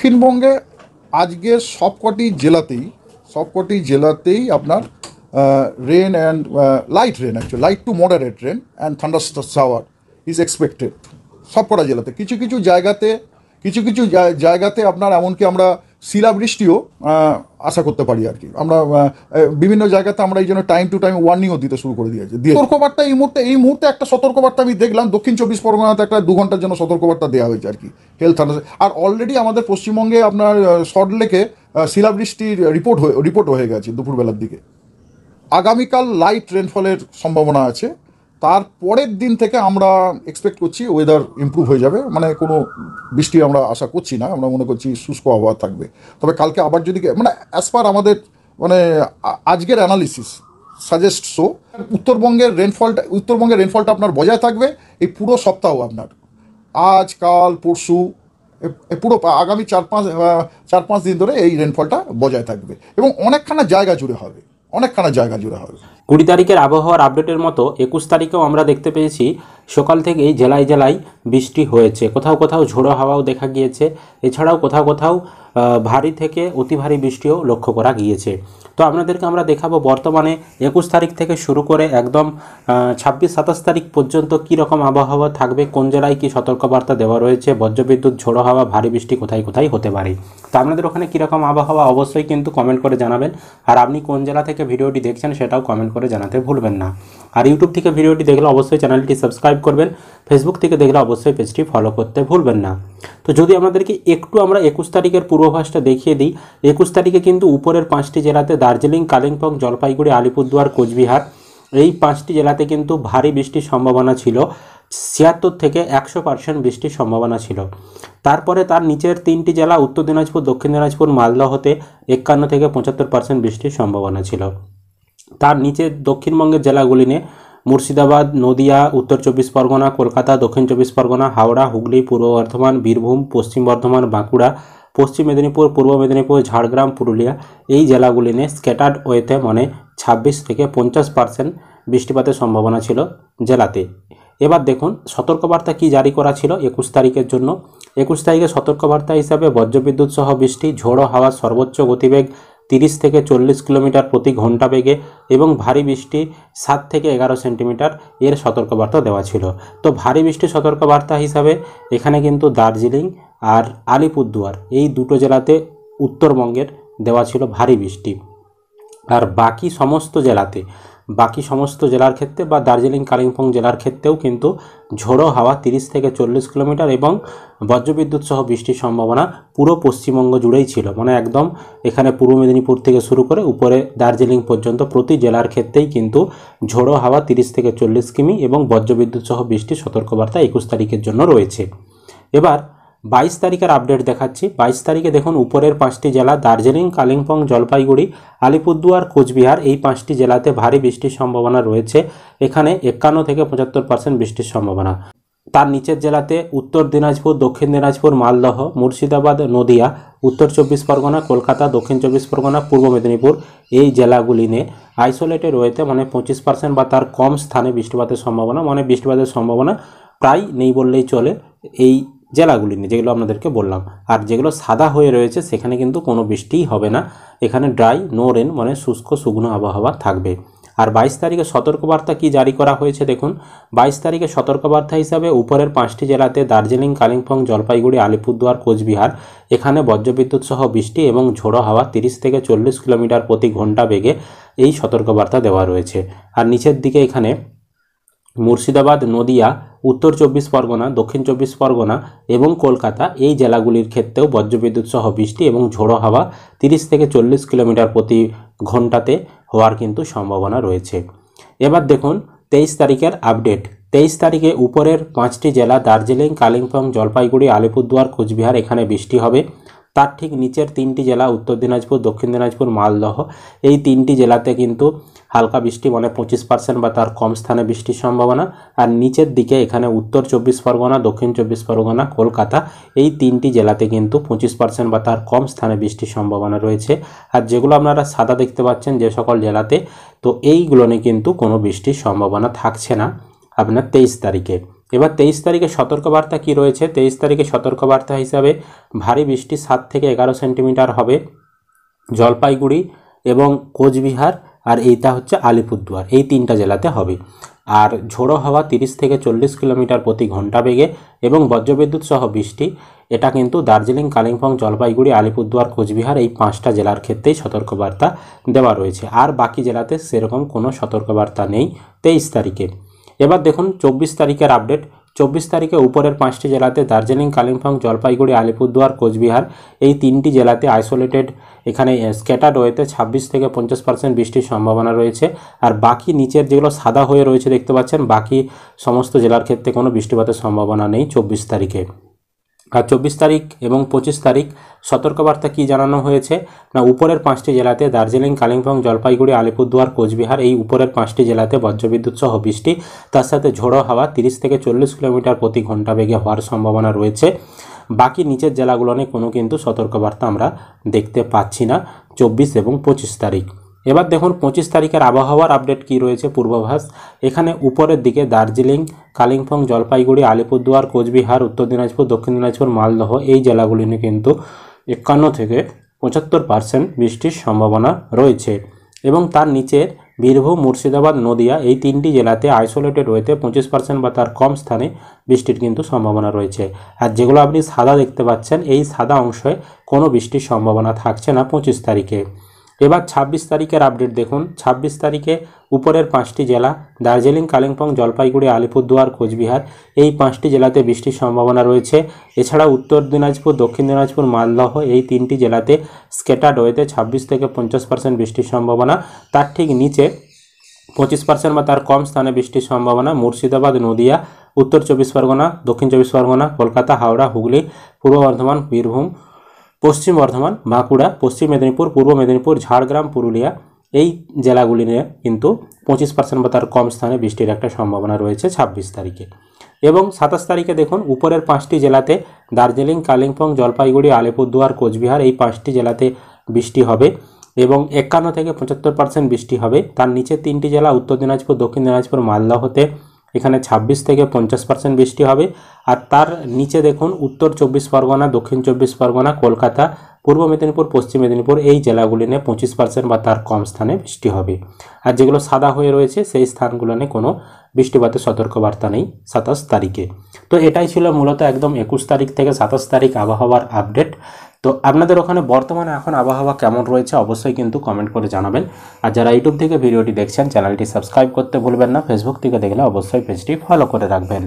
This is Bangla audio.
দক্ষিণবঙ্গে আজকের সবকটি জেলাতেই আপনার rain and light rain, actually light to moderate rain and thunder shower is expected সবকটা জেলাতে। কিছু কিছু জায়গাতে আপনার এমনকি আমরা শিলাবৃষ্টিও আশা করতে পারি আর কি। আমরা বিভিন্ন জায়গাতে আমরা এই জন্য টাইম টু টাইম ওয়ার্নিংও দিতে শুরু করে দিয়েছি। সতর্কবার্তা এই মুহূর্তে একটা সতর্কবার্তা আমি দেখলাম দক্ষিণ 24 পরগনাতে একটা 2 ঘন্টার জন্য সতর্কবার্তা দেওয়া হয়েছে আর কি, হেলথ। আর অলরেডি আমাদের পশ্চিমবঙ্গে আপনার সল্টলেকে শিলাবৃষ্টির রিপোর্ট হয়ে গেছে দুপুরবেলার দিকে। আগামীকাল লাইট রেনফলের সম্ভাবনা আছে। তারপরের দিন থেকে আমরা এক্সপেক্ট করছি ওয়েদার ইমপ্রুভ হয়ে যাবে, মানে কোনো বৃষ্টি আমরা আশা করছি না, আমরা মনে করছি শুষ্ক আবহাওয়া থাকবে। তবে কালকে আবার যদি মানে অ্যাজ পার আমাদের মানে আজকের অ্যানালিসিস সাজেস্ট সো উত্তরবঙ্গের রেনফলটা আপনার বজায় থাকবে এই পুরো সপ্তাহ। আপনার আজ কাল পরশু পুরো আগামী 4-5 দিন ধরে এই রেনফলটা বজায় থাকবে এবং অনেকখানা জায়গা জুড়ে হবে। 20 তারিখের আবহাওয়ার আপডেটের মতো 21 তারিখেও আমরা দেখতে পেয়েছি সকাল থেকেই জেলায় জেলায় বৃষ্টি হয়েছে, কোথাও ঝোড়ো হাওয়াও দেখা গিয়েছে, এছাড়াও কোথাও ভারী থেকে অতি ভারী বৃষ্টিও লক্ষ্য করা গিয়েছে। তো আপনাদেরকে আমরা দেখাবো বর্তমানে 21 তারিখ থেকে শুরু করে একদম 26-27 তারিখ পর্যন্ত কী রকম আবহাওয়া থাকবে, কোন জেলায় কী সতর্কবার্তা দেওয়া রয়েছে, বজ্রবিদ্যুৎ, ঝোড়ো হাওয়া, ভারী বৃষ্টি কোথায় হতে পারে। তো আপনাদের ওখানে কীরকম আবহাওয়া অবশ্যই কিন্তু কমেন্ট করে জানাবেন। আর আপনি কোন জেলা থেকে ভিডিওটি দেখছেন সেটাও কমেন্ট করে জানাতে ভুলবেন না। আর ইউটিউব থেকে ভিডিওটি দেখলে অবশ্যই চ্যানেলটি সাবস্ক্রাইব করবেন, ফেসবুক থেকে দেখলে অবশ্যই পেজটি ফলো করতে ভুলবেন না। তো যদি আমাদেরকে একটু আমরা 21 তারিখের পূর্বাভাসটা দেখিয়ে দিই, 21 তারিখে কিন্তু উপরের 5টি জেলাতে দার্জিলিং, কালিম্পং, জলপাইগুড়ি, আলিপুরদুয়ার, কোচবিহার এই 5টি জেলাতে কিন্তু ভারী বৃষ্টির সম্ভাবনা ছিল। 76 থেকে 100% বৃষ্টির সম্ভাবনা ছিল। তারপরে তার নিচের 3টি জেলা উত্তর দিনাজপুর, দক্ষিণ দিনাজপুর, মালদহতে 51 থেকে 75% বৃষ্টির সম্ভাবনা ছিল। তার নিচে দক্ষিণবঙ্গের জেলাগুলি নিয়ে মুর্শিদাবাদ, নদিয়া, উত্তর 24 পরগনা, কলকাতা, দক্ষিণ 24 পরগনা, হাওড়া, হুগলি, পূর্ব বর্ধমান, বীরভূম, পশ্চিম বর্ধমান, বাঁকুড়া, পশ্চিম মেদিনীপুর, পূর্ব মেদিনীপুর, ঝাড়গ্রাম, পুরুলিয়া এই জেলাগুলি নিয়ে স্ক্যাটার্ড ওয়েতে মানে 26 থেকে 50% বৃষ্টিপাতের সম্ভাবনা ছিল জেলাতে। এবার দেখুন সতর্কবার্তা কি জারি করা ছিল 21 তারিখের জন্য। 21 তারিখে সতর্কবার্তা হিসাবে বজ্রবিদ্যুৎ সহ বৃষ্টি, ঝোড়ো হাওয়ার সর্বোচ্চ গতিবেগ 30 থেকে 40 কিলোমিটার প্রতি ঘন্টা বেগে এবং ভারী বৃষ্টি 7 থেকে 11 সেন্টিমিটার এর সতর্কবার্তা দেওয়া ছিল। তো ভারী বৃষ্টির সতর্কবার্তা হিসাবে এখানে কিন্তু দার্জিলিং আর আলিপুরদুয়ার এই দুটো জেলাতে উত্তরবঙ্গের দেওয়া ছিল ভারী বৃষ্টি। আর বাকি সমস্ত জেলার ক্ষেত্রে বা দার্জিলিং, কালিম্পং জেলার ক্ষেত্রেও কিন্তু ঝোড়ো হাওয়া 30 থেকে 40 কিলোমিটার এবং বজ্রবিদ্যুৎ সহ বৃষ্টির সম্ভাবনা পুরো পশ্চিমবঙ্গ জুড়েই ছিল। মানে একদম এখানে পূর্ব মেদিনীপুর থেকে শুরু করে উপরে দার্জিলিং পর্যন্ত প্রতি জেলার ক্ষেত্রেই কিন্তু ঝোড়ো হাওয়া 30 থেকে 40 কিমি এবং বজ্রবিদ্যুৎ সহ বৃষ্টির সতর্কবার্তা 21 তারিখের জন্য রয়েছে। এবার 22 তারিখের আপডেট দেখাচ্ছি। 22 তারিখে দেখুন উপরের 5টি জেলা দার্জিলিং, কালিম্পং, জলপাইগুড়ি, আলিপুরদুয়ার, কোচবিহার এই 5টি জেলাতে ভারী বৃষ্টির সম্ভাবনা রয়েছে। এখানে 51 থেকে 75% বৃষ্টির সম্ভাবনা। তার নিচের জেলাতে উত্তর দিনাজপুর, দক্ষিণ দিনাজপুর, মালদহ, মুর্শিদাবাদ, নদিয়া, উত্তর 24 পরগনা, কলকাতা, দক্ষিণ 24 পরগনা, পূর্ব মেদিনীপুর এই জেলাগুলি নিয়ে আইসোলেটেড ওয়েতে মানে 25% বা তার কম স্থানে বৃষ্টিপাতের সম্ভাবনা প্রায় নেই বললেই চলে এই জেলাগুলি নিয়ে, যেগুলো আপনাদেরকে বললাম। আর যেগুলো সাদা হয়ে রয়েছে সেখানে কিন্তু কোনো বৃষ্টিই হবে না, এখানে ড্রাই নো রেন মানে শুষ্ক আবহাওয়া থাকবে। আর 22 তারিখে সতর্কবার্তা কি জারি করা হয়েছে দেখুন। 22 তারিখে সতর্কবার্তা হিসাবে উপরের 5টি জেলাতে দার্জিলিং, কালিম্পং, জলপাইগুড়ি, আলিপুরদুয়ার, কোচবিহার এখানে বজ্রবিদ্যুৎ সহ বৃষ্টি এবং ঝোড়ো হাওয়া 30 থেকে 40 কিলোমিটার প্রতি ঘন্টা বেগে এই সতর্কবার্তা দেওয়া রয়েছে। আর নিচের দিকে এখানে মুর্শিদাবাদ, নদিয়া, উত্তর 24 পরগনা, দক্ষিণ 24 পরগনা এবং কলকাতা এই জেলাগুলির ক্ষেত্রেও বজ্রবিদ্যুৎ সহ বৃষ্টি এবং ঝোড়ো হাওয়া 30 থেকে 40 কিলোমিটার প্রতি ঘন্টাতে হওয়ার কিন্তু সম্ভাবনা রয়েছে। এবার দেখুন 23 তারিখের আপডেট। 23 তারিখে উপরের 5টি জেলা দার্জিলিং, কালিম্পং, জলপাইগুড়ি, আলিপুরদুয়ার, কোচবিহার এখানে বৃষ্টি হবে। তার ঠিক নিচের 3টি জেলা উত্তর দিনাজপুর, দক্ষিণ দিনাজপুর, মালদহ এই 3টি জেলাতে কিন্তু হালকা বৃষ্টি মানে 25% বা তার কম স্থানে বৃষ্টির সম্ভাবনা। আর নিচের দিকে এখানে উত্তর 24 পরগনা, দক্ষিণ 24 পরগনা, কলকাতা এই 3টি জেলাতে কিন্তু 25% বা তার কম স্থানে বৃষ্টির সম্ভাবনা রয়েছে। আর যেগুলো আপনারা সাদা দেখতে পাচ্ছেন যে সকল জেলাতে, তো এইগুলো নিয়ে কিন্তু কোনো বৃষ্টির সম্ভাবনা থাকছে না আপনার 23 তারিখে। এবার 23 তারিখে সতর্কবার্তা কি রয়েছে? 23 তারিখে সতর্কবার্তা হিসাবে ভারী বৃষ্টি 7 থেকে 11 সেন্টিমিটার হবে জলপাইগুড়ি এবং কোচবিহার, আর এইটা হচ্ছে আলিপুরদুয়ার, এই 3টা জেলাতে হবে। আর ঝোড়ো হাওয়া 30 থেকে 40 কিলোমিটার প্রতি ঘন্টা বেগে এবং বজ্রবিদ্যুৎ সহ বৃষ্টি, এটা কিন্তু দার্জিলিং, কালিম্পং, জলপাইগুড়ি, আলিপুরদুয়ার, কোচবিহার এই 5টা জেলার ক্ষেত্রেই সতর্কবার্তা দেওয়া রয়েছে। আর বাকি জেলাতে সেরকম কোনো সতর্কবার্তা নেই 23 তারিখে। এবার দেখুন 24 তারিখের আপডেট। 24 তারিখে উপরের 5টি জেলাতে দার্জিলিং, কালিম্পং, জলপাইগুড়ি, আলিপুরদুয়ার, কোচবিহার এই 3টি জেলাতে আইসোলেটেড এখানে স্ক্যাটার্ড ওয়েতে 26 থেকে 50% বৃষ্টির সম্ভাবনা রয়েছে। আর বাকি নিচের যেগুলো সাদা হয়ে রয়েছে দেখতে পাচ্ছেন, বাকি সমস্ত জেলার ক্ষেত্রে কোনো বৃষ্টিপাতের সম্ভাবনা নেই 24 তারিখে। আর 24 তারিখ এবং 25 তারিখ সতর্কবার্তা কি জানানো হয়েছে না, উপরের 5টি জেলাতে দার্জিলিং, কালিম্পং, জলপাইগুড়ি, আলিপুরদুয়ার, কোচবিহার এই উপরের 5টি জেলাতে বজ্রবিদ্যুৎ সহ বৃষ্টি, তার সাথে ঝোড়ো হাওয়া 30 থেকে 40 কিলোমিটার প্রতি ঘন্টা বেগে হওয়ার সম্ভাবনা রয়েছে। বাকি নিচের জেলাগুলো নিয়ে কোনো কিন্তু সতর্কবার্তা আমরা দেখতে পাচ্ছি না 24 এবং 25 তারিখ। এবার দেখুন 25 তারিখের আবহাওয়ার আপডেট কি রয়েছে, পূর্বাভাস। এখানে উপরের দিকে দার্জিলিং, কালিম্পং, জলপাইগুড়ি, আলিপুরদুয়ার, কোচবিহার, উত্তর দিনাজপুর, দক্ষিণ দিনাজপুর, মালদহ এই জেলাগুলি নিয়ে কিন্তু 51 থেকে 75% বৃষ্টির সম্ভাবনা রয়েছে। এবং তার নিচের বীরভূম, মুর্শিদাবাদ, নদিয়া এই 3টি জেলাতে আইসোলেটেড ওয়েতে 25% বা তার কম স্থানে বৃষ্টির কিন্তু সম্ভাবনা রয়েছে। আর যেগুলো আপনি সাদা দেখতে পাচ্ছেন, এই সাদা অংশে কোনো বৃষ্টির সম্ভাবনা থাকছে না 25 তারিখে। এবার 26 তারিখের আপডেট দেখুন। 26 তারিখে উপরের 5টি জেলা দার্জিলিং, কালিম্পং, জলপাইগুড়ি, আলিপুরদুয়ার, কোচবিহার এই 5টি জেলাতে বৃষ্টির সম্ভাবনা রয়েছে। এছাড়া উত্তর দিনাজপুর, দক্ষিণ দিনাজপুর, মালদহ এই 3টি জেলাতে স্ক্যাটার্ড ওয়েতে 26 থেকে 50% বৃষ্টির সম্ভাবনা। তার ঠিক নিচে 25% বা তার কম স্থানে বৃষ্টির সম্ভাবনা মুর্শিদাবাদ, নদিয়া, উত্তর 24 পরগনা, দক্ষিণ 24 পরগনা, কলকাতা, হাওড়া, হুগলি, পূর্ব বর্ধমান, বীরভূম, পশ্চিম বর্ধমান, বাঁকুড়া, পশ্চিম মেদিনীপুর, পূর্ব মেদিনীপুর, ঝাড়গ্রাম, পুরুলিয়া এই জেলাগুলি নিয়ে কিন্তু 25% বা তার কম স্থানে বৃষ্টির একটা সম্ভাবনা রয়েছে 26 তারিখে। এবং 27 তারিখে দেখুন উপরের 5টি জেলাতে দার্জিলিং, কালিম্পং, জলপাইগুড়ি, আলিপুরদুয়ার, কোচবিহার এই 5টি জেলাতে বৃষ্টি হবে এবং 51 থেকে 75% বৃষ্টি হবে। তার নিচে 3টি জেলা উত্তর দিনাজপুর, দক্ষিণ দিনাজপুর, মালদহতে এখানে 26 থেকে 50% বৃষ্টি হবে। আর তার নিচে দেখুন উত্তর 24 পরগনা, দক্ষিণ 24 পরগনা, কলকাতা, পূর্ব মেদিনীপুর, পশ্চিম মেদিনীপুর এই জেলাগুলি নিয়ে 25% বা তার কম স্থানে বৃষ্টি হবে। আর যেগুলো সাদা হয়ে রয়েছে সেই স্থানগুলো নিয়ে কোনো বৃষ্টিপাতের সতর্কবার্তা নেই 27 তারিখে। তো এটাই ছিল মূলত একদম 21 তারিখ থেকে 27 তারিখ আবহাওয়ার আপডেট। তো আপনাদের ওখানে বর্তমানে এখন আবহাওয়া কেমন রয়েছে অবশ্যই কিন্তু কমেন্ট করে জানাবেন। আর যারা ইউটিউব থেকে ভিডিওটি দেখছেন চ্যানেলটি সাবস্ক্রাইব করতে ভুলবেন না। ফেসবুক থেকে দেখলে অবশ্যই পেজটি ফলো করে রাখবেন।